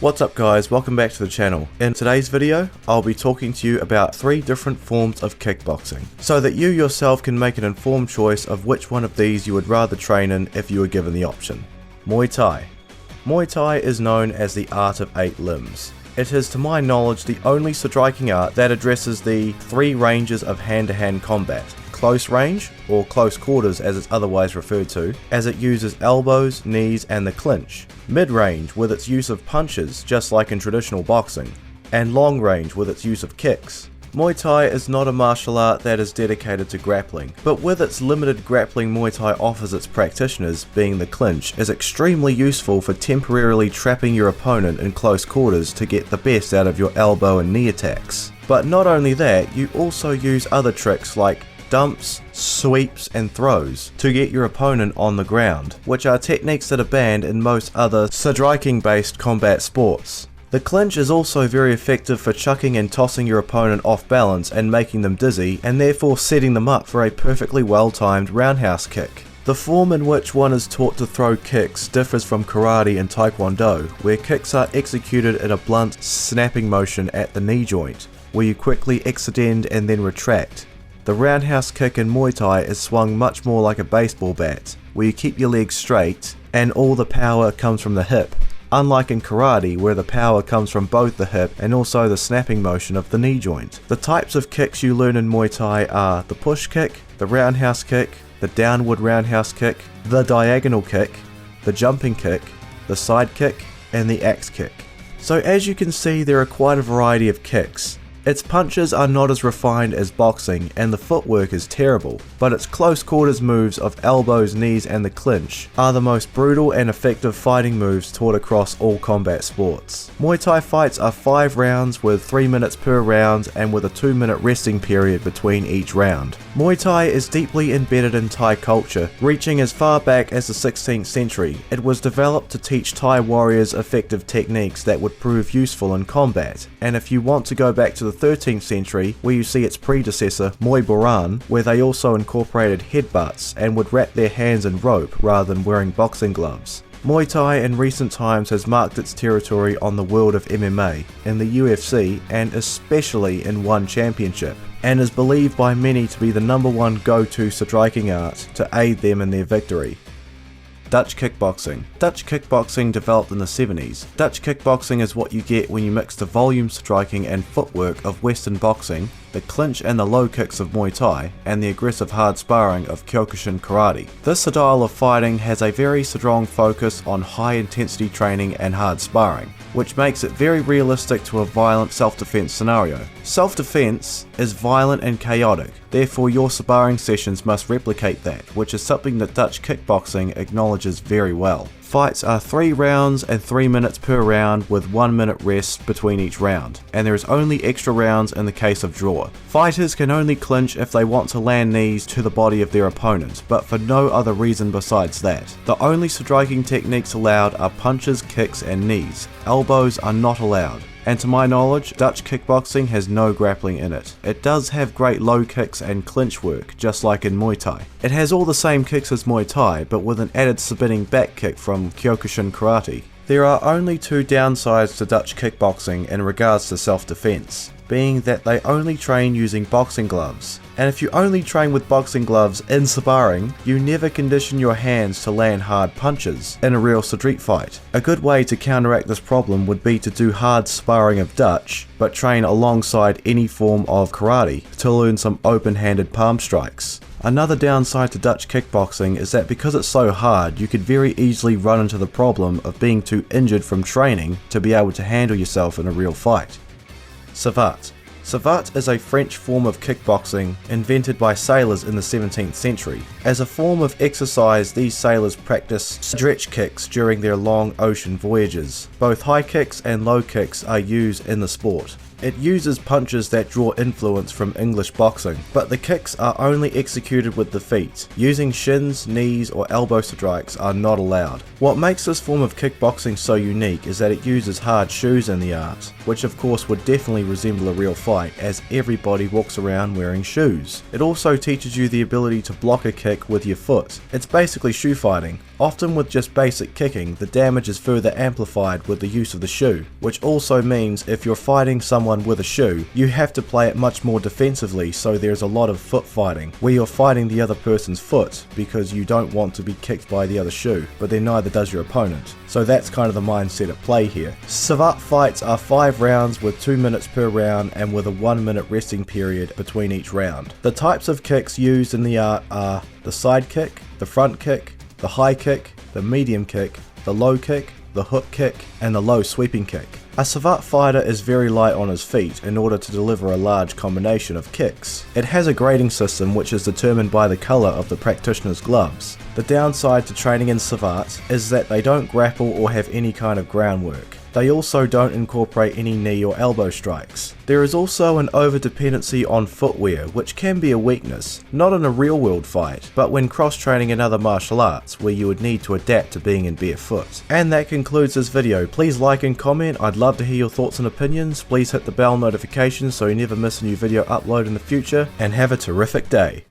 What's up guys, welcome back to the channel. In today's video, I'll be talking to you about 3 different forms of kickboxing, so that you yourself can make an informed choice of which one of these you would rather train in if you were given the option. Muay Thai. Muay Thai is known as the art of 8 limbs. It is, to my knowledge, the only striking art that addresses the 3 ranges of hand-to-hand combat. Close range, or close quarters as it's otherwise referred to, as it uses elbows, knees and the clinch. Mid-range with its use of punches, just like in traditional boxing. And long range with its use of kicks. Muay Thai is not a martial art that is dedicated to grappling, but with its limited grappling Muay Thai offers its practitioners, being the clinch, is extremely useful for temporarily trapping your opponent in close quarters to get the best out of your elbow and knee attacks. But not only that, you also use other tricks like dumps, sweeps and throws to get your opponent on the ground, which are techniques that are banned in most other striking based combat sports. The clinch is also very effective for chucking and tossing your opponent off balance and making them dizzy, and therefore setting them up for a perfectly well timed roundhouse kick. The form in which one is taught to throw kicks differs from karate and taekwondo, where kicks are executed in a blunt snapping motion at the knee joint, where you quickly extend and then retract. The roundhouse kick in Muay Thai is swung much more like a baseball bat, where you keep your legs straight and all the power comes from the hip, unlike in karate where the power comes from both the hip and also the snapping motion of the knee joint. The types of kicks you learn in Muay Thai are the push kick, the roundhouse kick, the downward roundhouse kick, the diagonal kick, the jumping kick, the side kick and the axe kick. So as you can see, there are quite a variety of kicks. Its punches are not as refined as boxing and the footwork is terrible, but its close quarters moves of elbows, knees and the clinch are the most brutal and effective fighting moves taught across all combat sports. Muay Thai fights are 5 rounds with 3 minutes per round and with a 2-minute resting period between each round. Muay Thai is deeply embedded in Thai culture, reaching as far back as the 16th century. It was developed to teach Thai warriors effective techniques that would prove useful in combat, and if you want to go back to the 13th century, where you see its predecessor Muay Boran, where they also incorporated headbutts and would wrap their hands in rope rather than wearing boxing gloves. Muay Thai in recent times has marked its territory on the world of MMA, in the UFC and especially in One Championship, and is believed by many to be the #1 go-to striking art to aid them in their victory. Dutch kickboxing. Dutch kickboxing developed in the 70s. Dutch kickboxing is what you get when you mix the volume striking and footwork of Western boxing, the clinch and the low kicks of Muay Thai, and the aggressive hard sparring of Kyokushin karate. This style of fighting has a very strong focus on high intensity training and hard sparring, which makes it very realistic to a violent self-defense scenario. Self-defense is violent and chaotic, therefore your sparring sessions must replicate that, which is something that Dutch kickboxing acknowledges very well. Fights are 3 rounds and 3 minutes per round with 1 minute rest between each round, and there is only extra rounds in the case of draw. Fighters can only clinch if they want to land knees to the body of their opponent, but for no other reason besides that. The only striking techniques allowed are punches, kicks and knees. Elbows are not allowed. And to my knowledge, Dutch kickboxing has no grappling in it. It does have great low kicks and clinch work, just like in Muay Thai. It has all the same kicks as Muay Thai, but with an added spinning back kick from Kyokushin karate. There are only 2 downsides to Dutch kickboxing in regards to self-defense, being that they only train using boxing gloves. And if you only train with boxing gloves in sparring, you never condition your hands to land hard punches in a real street fight. A good way to counteract this problem would be to do hard sparring of Dutch, but train alongside any form of karate to learn some open-handed palm strikes. Another downside to Dutch kickboxing is that because it's so hard, you could very easily run into the problem of being too injured from training to be able to handle yourself in a real fight. Savate. Savate is a French form of kickboxing invented by sailors in the 17th century. As a form of exercise, these sailors practice stretch kicks during their long ocean voyages. Both high kicks and low kicks are used in the sport. It uses punches that draw influence from English boxing, but the kicks are only executed with the feet. Using shins, knees or elbow strikes are not allowed. What makes this form of kickboxing so unique is that it uses hard shoes in the art, which of course would definitely resemble a real fight as everybody walks around wearing shoes. It also teaches you the ability to block a kick with your foot. It's basically shoe fighting, Often with just basic kicking, the damage is further amplified with the use of the shoe, which also means if you're fighting someone with a shoe, you have to play it much more defensively, so there's a lot of foot fighting, where you're fighting the other person's foot because you don't want to be kicked by the other shoe, but then neither does your opponent. So that's kind of the mindset at play here. Savate fights are 5 rounds with 2 minutes per round and with a 1 minute resting period between each round. The types of kicks used in the art are the side kick, the front kick, the high kick, the medium kick, the low kick, the hook kick, and the low sweeping kick. A savate fighter is very light on his feet in order to deliver a large combination of kicks. It has a grading system which is determined by the colour of the practitioner's gloves. The downside to training in savate is that they don't grapple or have any kind of groundwork. They also don't incorporate any knee or elbow strikes. There is also an over-dependency on footwear, which can be a weakness, not in a real-world fight, but when cross-training in other martial arts, where you would need to adapt to being in barefoot. And that concludes this video. Please like and comment. I'd love to hear your thoughts and opinions. Please hit the bell notification so you never miss a new video upload in the future, and have a terrific day.